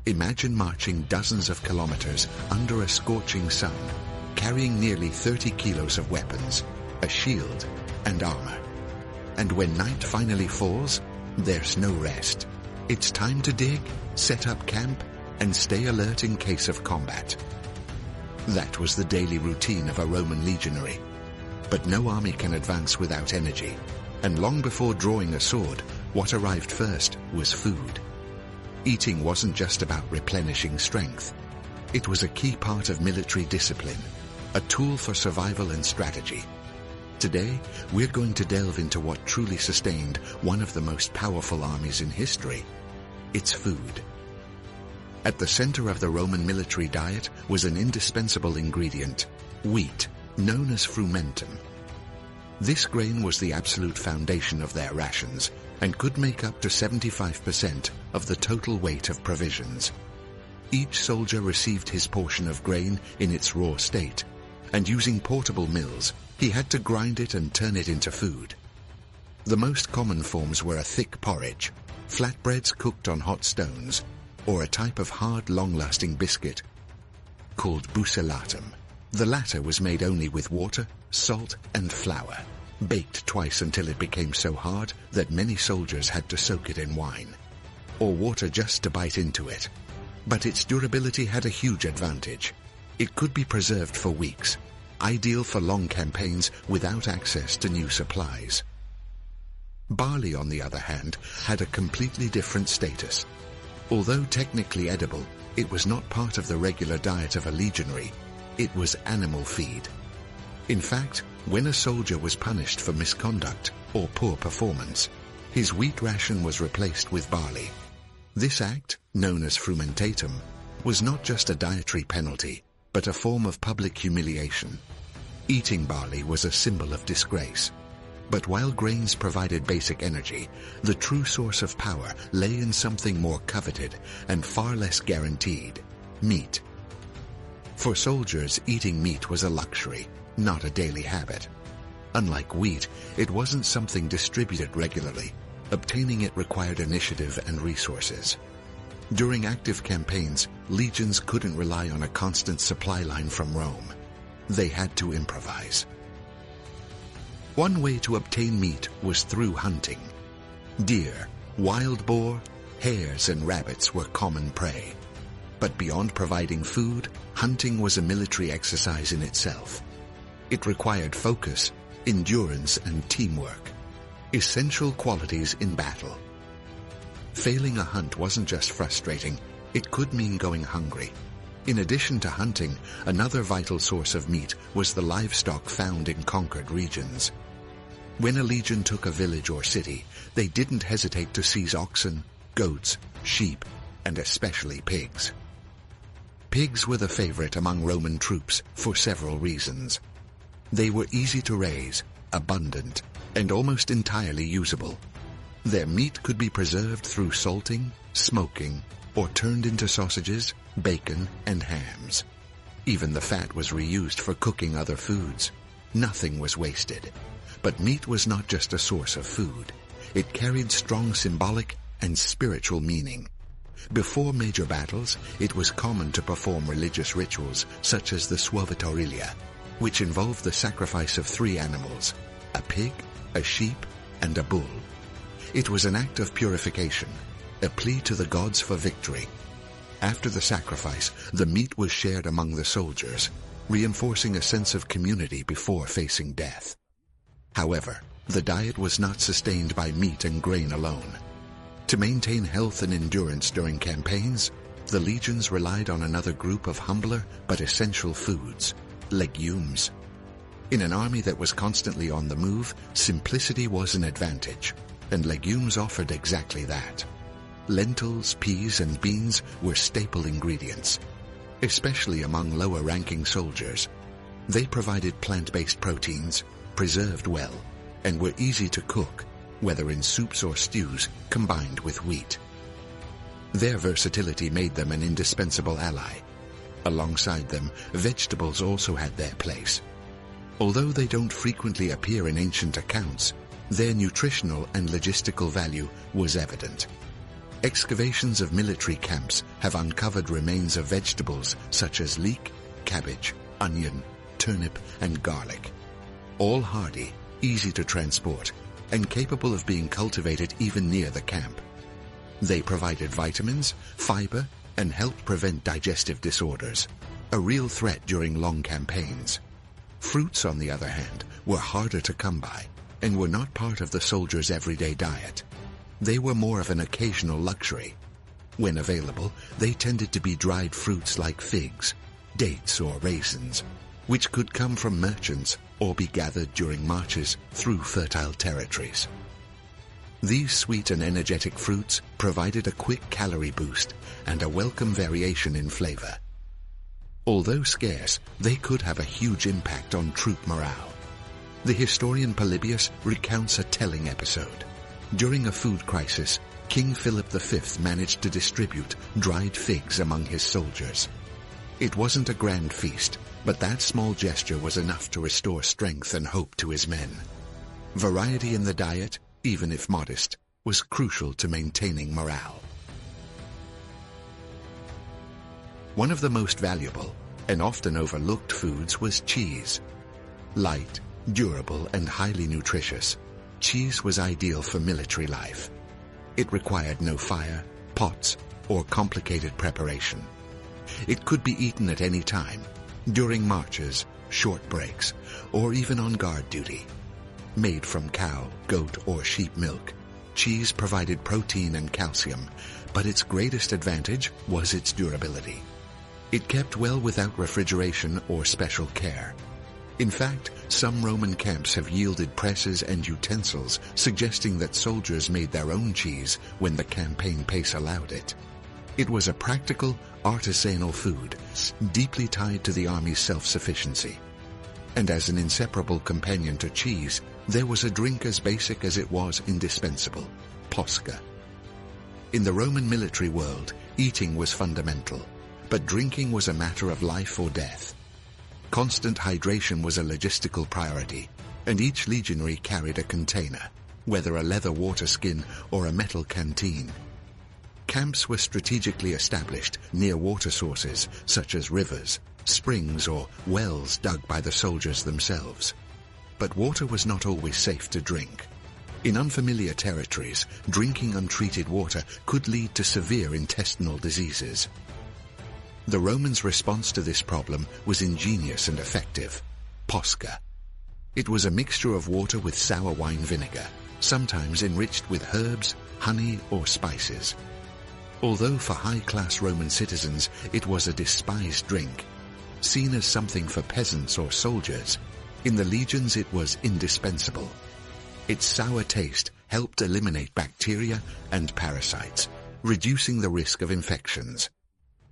Imagine marching dozens of kilometers under a scorching sun, carrying nearly 30 kilos of weapons, a shield, and armor. And when night finally falls, there's no rest. It's time to dig, set up camp, and stay alert in case of combat. That was the daily routine of a Roman legionary. But no army can advance without energy, and long before drawing a sword, what arrived first was food. Eating wasn't just about replenishing strength. It was a key part of military discipline, a tool for survival and strategy. Today, we're going to delve into what truly sustained one of the most powerful armies in history. It's food. At the center of the Roman military diet was an indispensable ingredient, wheat, known as frumentum. This grain was the absolute foundation of their rations and could make up to 75% of the total weight of provisions. Each soldier received his portion of grain in its raw state, and using portable mills, he had to grind it and turn it into food. The most common forms were a thick porridge, flatbreads cooked on hot stones, or a type of hard, long-lasting biscuit called bucellatum. The latter was made only with water, salt, and flour, baked twice until it became so hard that many soldiers had to soak it in wine, or water just to bite into it. But its durability had a huge advantage. It could be preserved for weeks, ideal for long campaigns without access to new supplies. Barley, on the other hand, had a completely different status. Although technically edible, it was not part of the regular diet of a legionary. It was animal feed. In fact, when a soldier was punished for misconduct or poor performance, his wheat ration was replaced with barley. This act, known as frumentatum, was not just a dietary penalty, but a form of public humiliation. Eating barley was a symbol of disgrace. But while grains provided basic energy, the true source of power lay in something more coveted and far less guaranteed: meat. For soldiers, eating meat was a luxury, not a daily habit. Unlike wheat, it wasn't something distributed regularly. Obtaining it required initiative and resources. During active campaigns, legions couldn't rely on a constant supply line from Rome. They had to improvise. One way to obtain meat was through hunting. Deer, wild boar, hares, and rabbits were common prey. But beyond providing food, hunting was a military exercise in itself. It required focus, endurance, and teamwork, essential qualities in battle. Failing a hunt wasn't just frustrating, it could mean going hungry. In addition to hunting, another vital source of meat was the livestock found in conquered regions. When a legion took a village or city, they didn't hesitate to seize oxen, goats, sheep, and especially pigs. Pigs were the favorite among Roman troops for several reasons. They were easy to raise, abundant, and almost entirely usable. Their meat could be preserved through salting, smoking, or turned into sausages, bacon, and hams. Even the fat was reused for cooking other foods. Nothing was wasted. But meat was not just a source of food. It carried strong symbolic and spiritual meaning. Before major battles, it was common to perform religious rituals such as the suavitoria, which involved the sacrifice of 3 animals: a pig, a sheep, and a bull. It was an act of purification, a plea to the gods for victory. After the sacrifice, the meat was shared among the soldiers, reinforcing a sense of community before facing death. However, the diet was not sustained by meat and grain alone. To maintain health and endurance during campaigns, the legions relied on another group of humbler but essential foods: legumes. In an army that was constantly on the move, simplicity was an advantage, and legumes offered exactly that. Lentils, peas, and beans were staple ingredients, especially among lower-ranking soldiers. They provided plant-based proteins, preserved well, and were easy to cook, whether in soups or stews combined with wheat. Their versatility made them an indispensable ally. Alongside them, vegetables also had their place. Although they don't frequently appear in ancient accounts, their nutritional and logistical value was evident. Excavations of military camps have uncovered remains of vegetables such as leek, cabbage, onion, turnip, and garlic. All hardy, easy to transport, and capable of being cultivated even near the camp. They provided vitamins, fiber, and helped prevent digestive disorders, a real threat during long campaigns. Fruits, on the other hand, were harder to come by and were not part of the soldiers' everyday diet. They were more of an occasional luxury. When available, they tended to be dried fruits like figs, dates, or raisins, which could come from merchants or be gathered during marches through fertile territories. These sweet and energetic fruits provided a quick calorie boost and a welcome variation in flavor. Although scarce, they could have a huge impact on troop morale. The historian Polybius recounts a telling episode. During a food crisis, King Philip V managed to distribute dried figs among his soldiers. It wasn't a grand feast, but that small gesture was enough to restore strength and hope to his men. Variety in the diet, even if modest, was crucial to maintaining morale. One of the most valuable and often overlooked foods was cheese. Light, durable, and highly nutritious, cheese was ideal for military life. It required no fire, pots, or complicated preparation. It could be eaten at any time, during marches, short breaks, or even on guard duty. Made from cow, goat, or sheep milk, cheese provided protein and calcium, but its greatest advantage was its durability. It kept well without refrigeration or special care. In fact, some Roman camps have yielded presses and utensils, suggesting that soldiers made their own cheese when the campaign pace allowed it. It was a practical, artisanal food, deeply tied to the army's self-sufficiency. And as an inseparable companion to cheese, there was a drink as basic as it was indispensable: posca. In the Roman military world, eating was fundamental, but drinking was a matter of life or death. Constant hydration was a logistical priority, and each legionary carried a container, whether a leather water skin or a metal canteen. Camps were strategically established near water sources such as rivers, springs, or wells dug by the soldiers themselves. But water was not always safe to drink. In unfamiliar territories, drinking untreated water could lead to severe intestinal diseases. The Romans' response to this problem was ingenious and effective: posca. It was a mixture of water with sour wine vinegar, sometimes enriched with herbs, honey, or spices. Although for high-class Roman citizens it was a despised drink, seen as something for peasants or soldiers, in the legions it was indispensable. Its sour taste helped eliminate bacteria and parasites, reducing the risk of infections.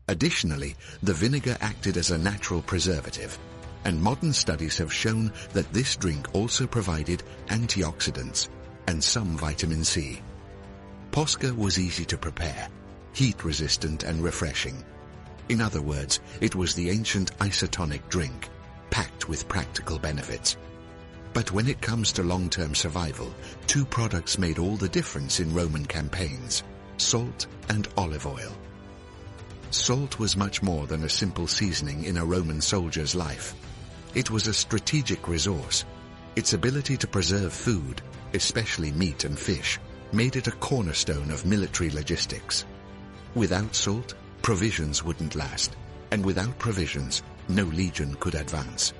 Additionally, the vinegar acted as a natural preservative, and modern studies have shown that this drink also provided antioxidants and some vitamin C. Posca was easy to prepare, heat-resistant and refreshing. In other words, it was the ancient isotonic drink, packed with practical benefits. But when it comes to long-term survival, two products made all the difference in Roman campaigns: salt and olive oil. Salt was much more than a simple seasoning in a Roman soldier's life. It was a strategic resource. Its ability to preserve food, especially meat and fish, made it a cornerstone of military logistics. Without salt, provisions wouldn't last, and without provisions, no legion could advance.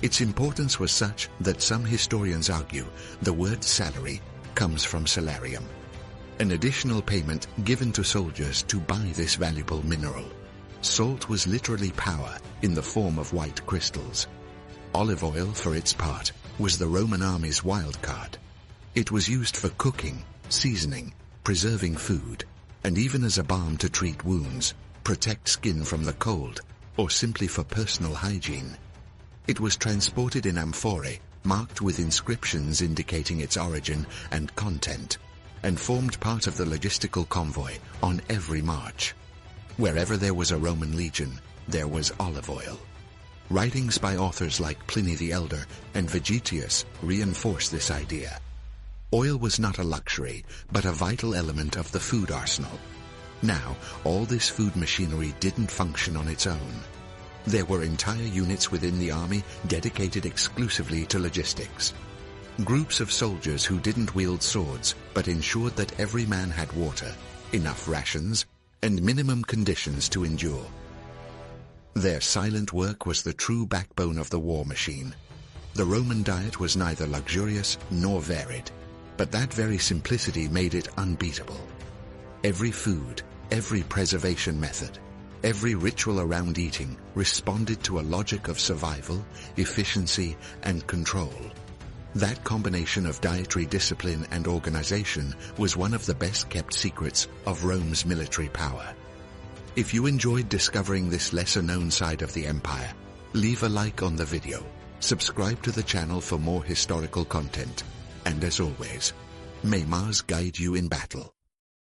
Its importance was such that some historians argue the word salary comes from salarium, an additional payment given to soldiers to buy this valuable mineral. Salt was literally power in the form of white crystals. Olive oil, for its part, was the Roman army's wild card. It was used for cooking, seasoning, preserving food, and even as a balm to treat wounds, protect skin from the cold, or simply for personal hygiene. It was transported in amphorae, marked with inscriptions indicating its origin and content, and formed part of the logistical convoy on every march. Wherever there was a Roman legion, there was olive oil. Writings by authors like Pliny the Elder and Vegetius reinforce this idea. Oil was not a luxury, but a vital element of the food arsenal. Now, all this food machinery didn't function on its own. There were entire units within the army dedicated exclusively to logistics. Groups of soldiers who didn't wield swords, but ensured that every man had water, enough rations, and minimum conditions to endure. Their silent work was the true backbone of the war machine. The Roman diet was neither luxurious nor varied, but that very simplicity made it unbeatable. Every food, every preservation method, every ritual around eating responded to a logic of survival, efficiency, and control. That combination of dietary discipline and organization was one of the best-kept secrets of Rome's military power. If you enjoyed discovering this lesser-known side of the empire, leave a like on the video, subscribe to the channel for more historical content, and as always, may Mars guide you in battle.